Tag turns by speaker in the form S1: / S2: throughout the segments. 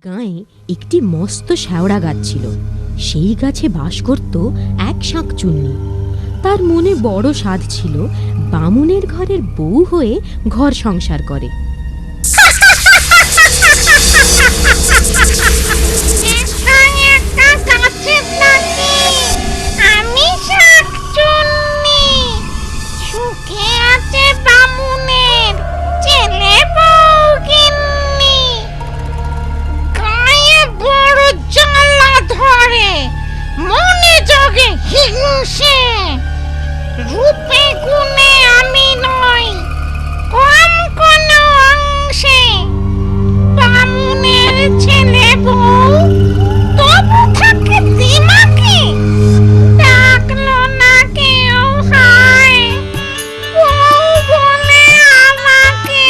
S1: গাঁয়ে একটি মস্ত শ্যাওড়া গাছ ছিল। সেই গাছে বাস করত এক শাঁকচুন্নি। তার মনে বড় সাধ ছিল বামুনের ঘরের বউ হয়ে ঘর সংসার করে।
S2: রূপে গুণে আমি নই কম কোন অংশে, বামুনের ছেলে বউ তবু থাকে দিমাকে, ডাকলো না কেউ হায় বউ বলে আমাকে।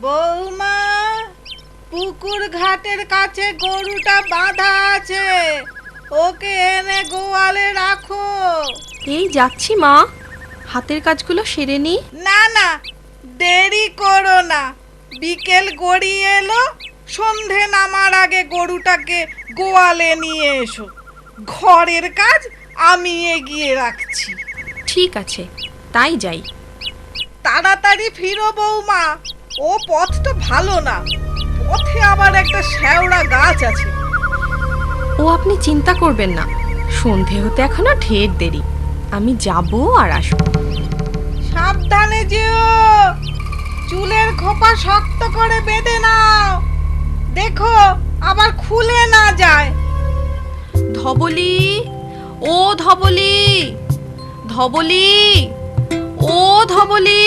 S3: বৌমা, পুকুর ঘাটের কাছে গরুটা বাঁধা আছে, ওকে এনে গোয়ালে রাখো।
S4: এই যাচ্ছি মা, হাতের কাজগুলো সেরে নি।
S3: না না, দেরি করো না, বিকেল গড়িয়ে এলো, সন্ধে নামার আগে গরুটাকে গোয়ালে নিয়ে এসো। ঘরের কাজ আমি এগিয়ে রাখছি।
S4: ঠিক আছে, তাই যাই।
S3: তাড়াতাড়ি ফিরো বৌমা, ও পথটা ভালো না, পথে আবার একটা শ্যাওড়া গাছ আছে।
S4: ও আপনি চিন্তা করবেন না, সন্ধে হতে এখনো ঢের দেরি, আমি যাব আর আসবো।
S3: সাবধানে যেও, চুলের খোপা শক্ত করে বেঁধে নাও, দেখো আবার খুলে না যায়।
S4: ধবলি, ও ধবলি, ধবলি, ও ধবলি,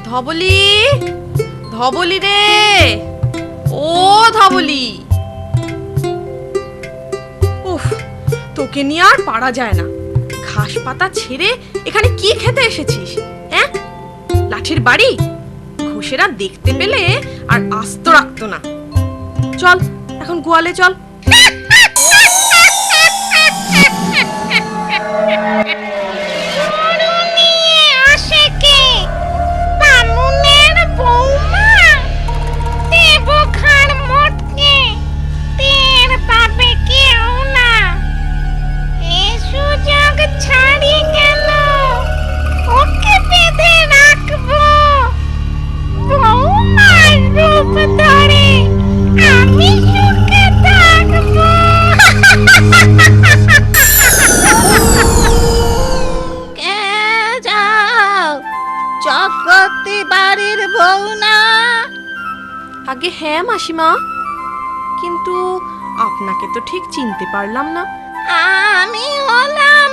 S4: ধবলি, ধবলি রে, ও ধবলি। উফ, তোকে নিয়ে আর পারা যায় না। ঘাস পাতা ছেড়ে এখানে কি খেতে এসেছিস? হ্যাঁ, লাঠির বাড়ি? ঘুষেরা দেখতে পেলে আর আস্ত রাখতো না। চল এখন গোয়ালে চল।
S2: চক্রবর্তী বাড়ির বউ না?
S4: আগে হ্যাঁ মাসিমা, কিন্তু আপনাকে তো ঠিক চিনতে পারলাম না।
S2: আমি হলাম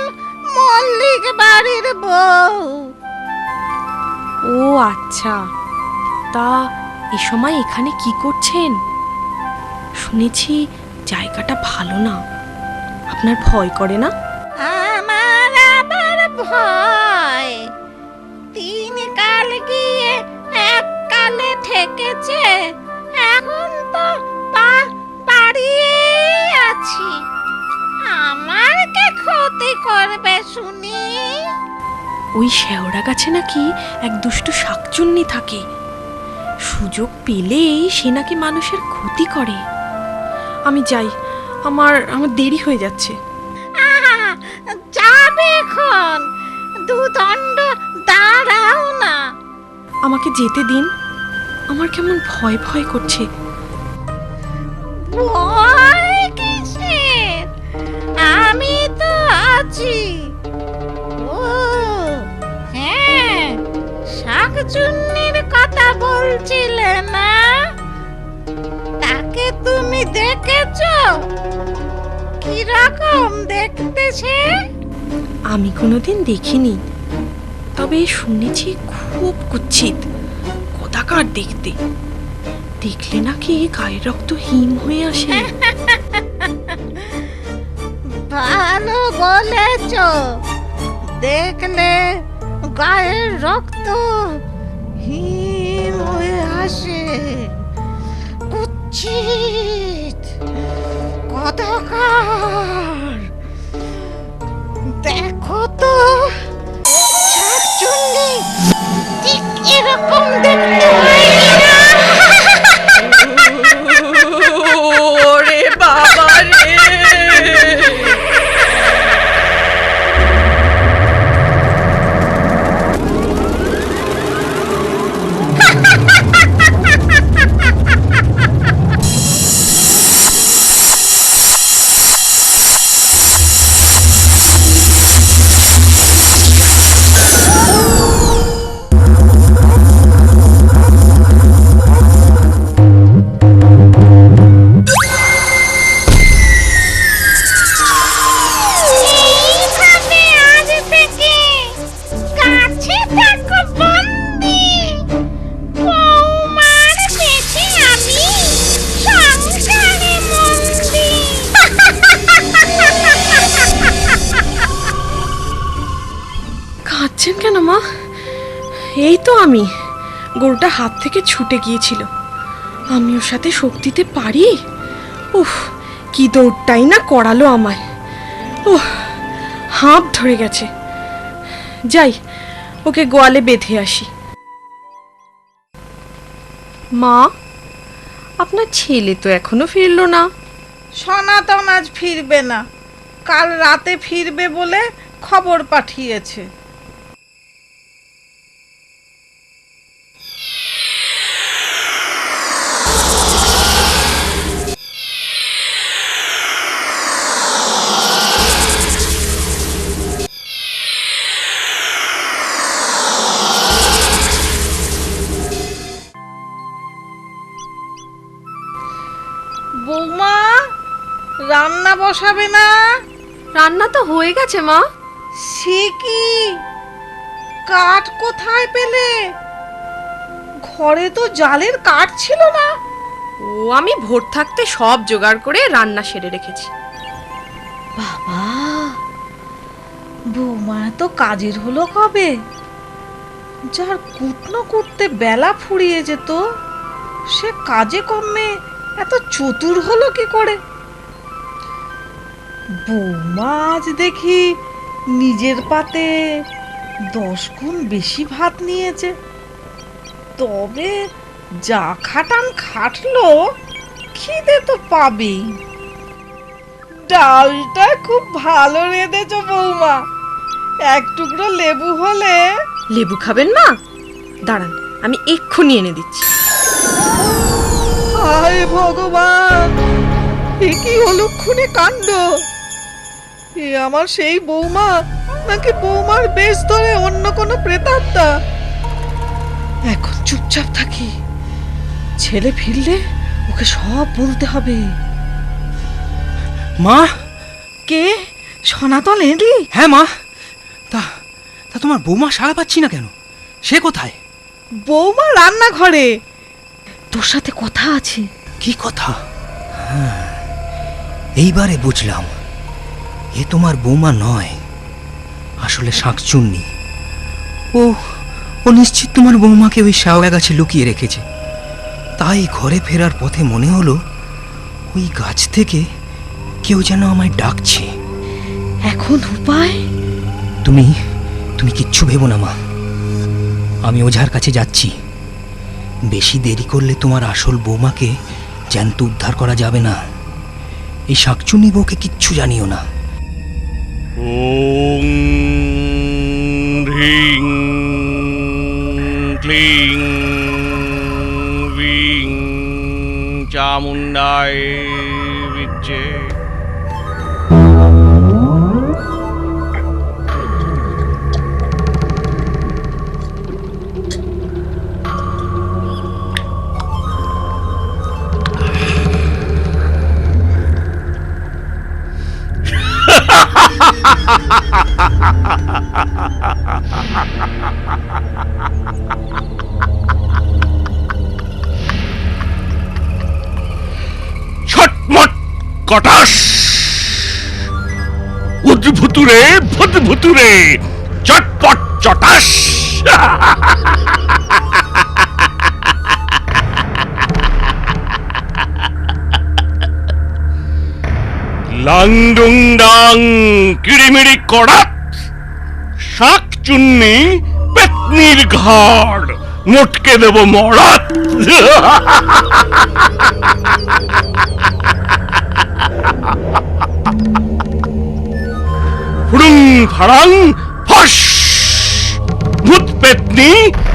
S2: মল্লিক বাড়ির বউ।
S4: ও আচ্ছা, তা এ সময় এখানে কি করছেন? শুনেছি জায়গাটা ভালো না, আপনার ভয় করে না?
S2: আমার আবার ভয়? 3 কাল গিয়ে 1 কালে ঠেকেছে, এখন তো বাড়িয়ে আছি। আমার কে ক্ষতি করবে শুনি?
S4: ওই শেওড়া গাছে নাকি এক দুষ্টু শাকচুন্নি থাকে, সুযোগ পেলেই সে নাকি মানুষের ক্ষতি করে। আমি যাই, আমার দেরি হয়ে যাচ্ছে।
S2: যাবে এখন, দুদণ্ড দাঁড়াও না।
S4: আমাকে যেতে দিন, আমার কেমন ভয় ভয় করছে।
S2: ভয় কিসের? আমি তো আছি। ও হ্যাঁ, শাকচুন্নির কথা বলছিলে না? তাকে তুমি দেখেছো? কিরকম দেখতে সে?
S4: আমি কোনোদিন দেখিনি, তবে শুনেছি খুব কুৎসিত, কদাকার দেখতে। দেখলে নাকি গায়ের রক্ত হিম হয়ে আসে।
S2: ভালো বলেছ, দেখলে গায়ের রক্ত হিম হয়ে আসে। কুচ্ছি অন্ধকার। দেখো তো, শাকচুন্নি ঠিক এরকম দেখতে হয় কিনা।
S4: ওরে বাবা রে!
S2: এইখানে আজ থেকে গাছে থাকো বন্দি। বৌমার পেটে আমি সংসারে মন্দি।
S4: কাঁদছেন কেন মা? এই তো আমি, গরুটা হাত থেকে ছুটে গিয়েছিল। আমি ওর সাথে শোক দিতে পারি? উফ, কি দৌড়টাই না করালো আমায়। উহ, হাঁপ ধরে গেছে। যাই, ওকে গোয়ালে বেঁধে আসি। মা, আপনার ছেলে তো এখনো ফিরলো না।
S3: সনাতন আজ ফিরবে না, কাল রাতে ফিরবে বলে খবর পাঠিয়েছে। বৌমা, রান্না বসাবে না?
S4: রান্না তো হয়ে গেছে মা।
S3: সে কি, কাঠ কোথায় পেলে? ঘরে তো জালের কাঠ ছিল না।
S4: ও, আমি ভোর থাকতে সব জোগাড় করে রান্না সেরে রেখেছি।
S3: বাবা, বৌমা তো কাজের হলো কবে? যার কুটনো কুটতে বেলা ফুরিয়ে যেত, সে কাজে কমে এত চতুর হলো কি করে? বৌমা আজ দেখি নিজের পাতে 10 গুণ বেশি ভাত নিয়েছে। তবে যা খাটান খাটলো, খিদে তো পাবেই। ডালটা খুব ভালো রেঁধেছ বৌমা, এক টুকরো লেবু হলে।
S4: লেবু খাবেন মা? দাঁড়ান, আমি এক্ষুনি এনে দিচ্ছি।
S3: হায় ভগবান, এ কি অলক্ষণে কাণ্ড! এ আমার সেই বৌমা, নাকি বৌমার বেশ ধরে অন্য কোনো প্রেতাত্মা? এখন চুপচাপ থাকি, ছেলে ফিরলে ওকে সব বলতে হবে।
S5: মা!
S3: কে? সনাতন এলি?
S5: হ্যাঁ মা। তা তা তোমার বৌমা সাড়া পাচ্ছি না কেন? সে কোথায়?
S3: বৌমা রান্নাঘরে, তোর সাথে কথা আছে।
S5: কি কথা? হ্যাঁ, এইবারে বুঝলাম, এ তোমার বৌমা নয়, আসলে শাঁকচুন্নি। ও ও নিশ্চিত তোমার বৌমাকে ওই শ্যাওড়া গাছে লুকিয়ে রেখেছে। তাই ঘরে ফেরার পথে মনে হলো ওই গাছ থেকে কেউ যেন আমায় ডাকছে।
S3: এখন উপায়?
S5: তুমি তুমি কিচ্ছু ভেবো না মা, আমি ওঝার কাছে যাচ্ছি। বেশি দেরি করলে তোমার আসল বৌমাকে জ্যান্ত উদ্ধার করা যাবে না। এই শাঁকচুন্নি বউকে কিচ্ছু জানিও না।
S6: ওং হ্রিং ক্লিং বিং চামুণ্ডায় বিচ্ছে। ছটমট কটাস, উদ্ভুতুরে ভুতভুতুরে, চটপট চটাস। লাং ডুং ডাং কিড়িমিড়ি কড়াত, শাক চুন্নি পেতনির ঘাড়, মোটকে দেব মরাত। ফুড়ুং ফাড়াং ফস, ভূত পেতনি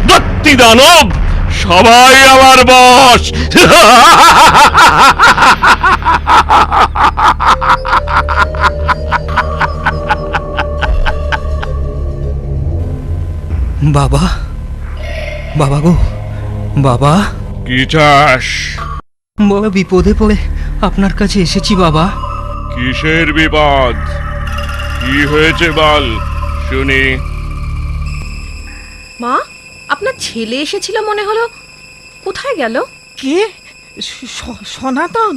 S6: দত্তি দানব সবাই আমার বশ।
S5: বাবা, বাবা গো, বাবা।
S6: কি চাস?
S5: বড় বিপদে পড়ে আপনার কাছে এসেছি বাবা।
S6: কিসের বিপদ? কি হয়েছে বল শুনি।
S4: মা, আপনার ছেলে এসেছিল মনে হলো, কোথায় গেল?
S3: কে? সনাতন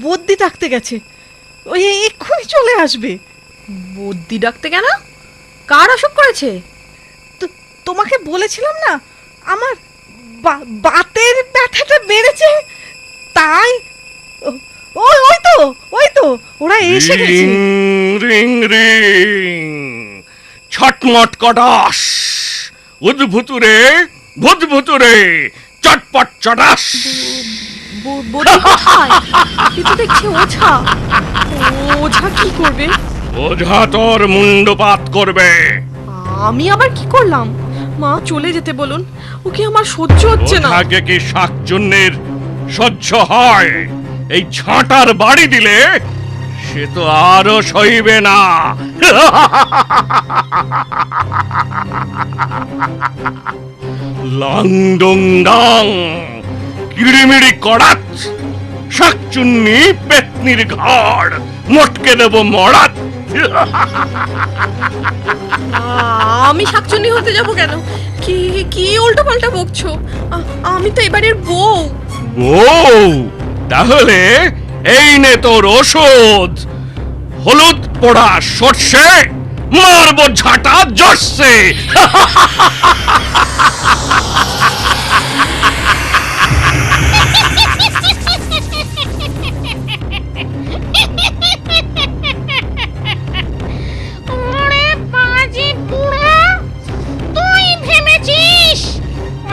S3: বদ্যি ডাকতে গেছে, ওই এক্ষুনি চলে আসবে।
S4: বদ্যি ডাকতে কেন? কার অসুখ করেছে?
S3: তোমাকে বলেছিলাম না আমার বাতের ব্যথাটা বেড়েছে, তাই ওই তো ওরা এসে গেছে।
S6: রিং রিং ছটমট কটাস, উদ্ভুতুরে ভূতভুতুরে চটপট চটাস।
S4: বদ্যি কোথায়? এ তো দেখছি ওঝা। ওঝা কি করবে?
S6: ওঝা তোর মুন্ডপাত করবে।
S4: আমি আবার কি করলাম? মা চলে যেতে বলুন, ওকে আমার সহ্য হচ্ছে না।
S6: ওঝাকে কি শাকচুন্নির সহ্য হয়? এই ঝাঁটার বাড়ি দিলে সে তো আরো সইবে না। লাং ডুং ডাং কিড়িমিড়ি কড়াত, শাকচুন্নি পেতনির ঘাড়, মোটকে দেব মরাত।
S4: আমি শাকচুন্নি হতে যাব কেন? কি কি উল্টো পাল্টা বকছো? আমি তো এবারের বউ।
S6: বউ? তাহলে এই নে তোর ওষুধ। হলুদ পোড়া সর্ষে, মারবো ঝাঁটা জর্ষে।
S2: ওরে বাজে বুড়ো, তুই ভেবেছিস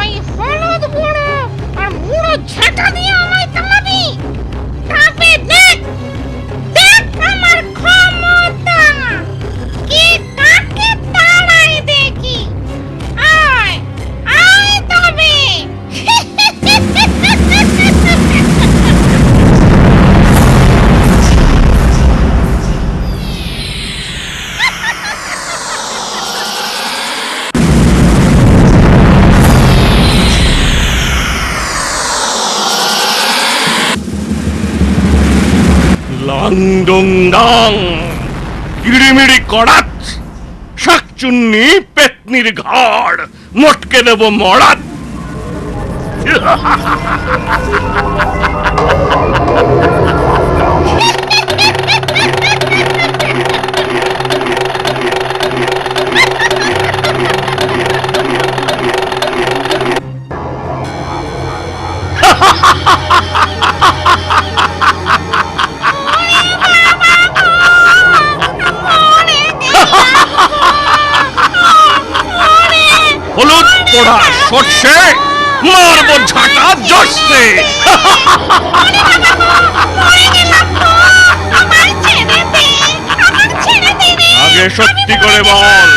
S2: ওই হলুদ গুঁড়ো আর মুড়ো ঝাঁটা দিয়ে আমায় তাড়াবি? তবে দেখ দেখ আমার ক্ষমতা, কে কাকে তাড়াই দেখি। আয় আয় তবে।
S6: লাং ডুং ডাং কিড়িমিড়ি কড়াত, শাকচুন্নি পেতনির ঘাড়, মোটকে দেব মরাত। হলুদ পোড়া সর্ষে, মারবো ঝাঁটা জর্ষে। আগে সত্যি করে বল,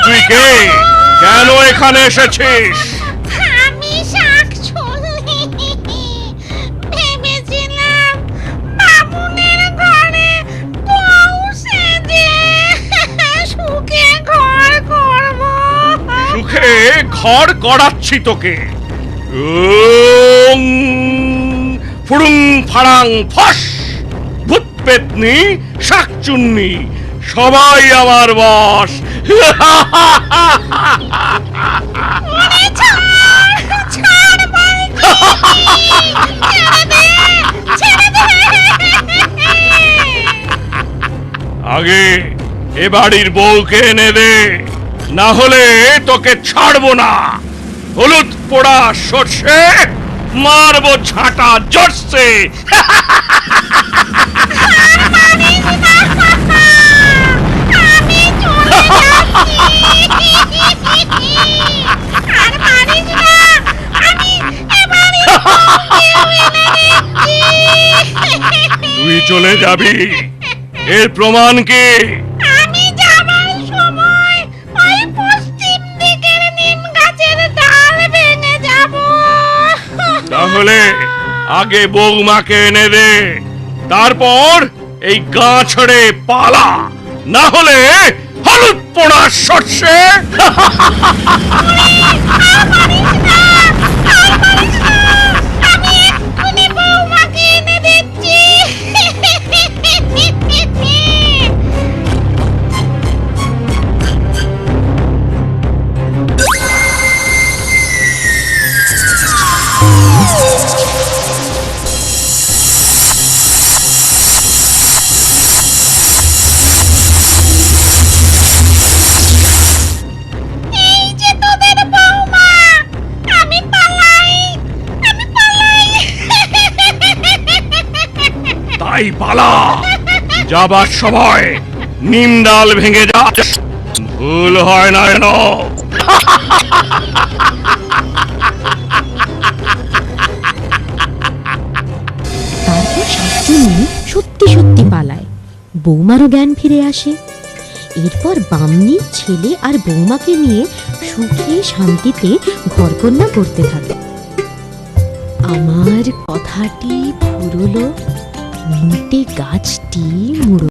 S6: তুই কে? কেন এখানে এসেছিস?
S2: আমি শাকচুন্নি। ভেবেছিলাম বামুনের ঘরে বউ সেজে সুখে ঘর করব।
S6: সুখে ঘর করাচ্ছি তোকে। ওং ফুড়ুং ফাড়াং ফস, ভূত পেতনি শাকচুন্নি সবাই আমার বশ।
S2: ছাড় বলছি, ছেড়ে দে, ছেড়ে দে।
S6: আগে এ বাড়ির বউকে এনে দে, না হলে তোকে ছাড়বো না। হলুদ পোড়া সর্ষে, মারবো ঝাঁটা জর্ষে।
S2: মারিস
S6: তুই চলে যাবি, এর প্রমাণ কি?
S2: আমি যাবার সময় ওই পশ্চিম দিকের নিম গাছের ডাল ভেঙে যাব।
S6: তাহলে আগে বৌমাকে এনে দে, তারপর এই গা ছেড়ে পালা, না হলে হলুদ পোড়া সর্ষে।
S2: আমি এক্ষুনি বৌমাকে এনে দিচ্ছি। এই যে তোদের বৌমা, আমি পালাই, আমি পালাই।
S6: তাই পালা, যাবার সময় নিম ডাল ভেঙে যাস, ভুল হয় না যেন।
S1: তারপর শাকচুন্নি সত্যি সত্যি পালায়। বৌমারও জ্ঞান ফিরে আসে। এরপর বামনি ছেলে আর বৌমাকে নিয়ে সুখে শান্তিতে ঘরকন্যা করতে থাকে। আমার কথাটি ফুরলো, মিন্টে গাছটি মুড়ো।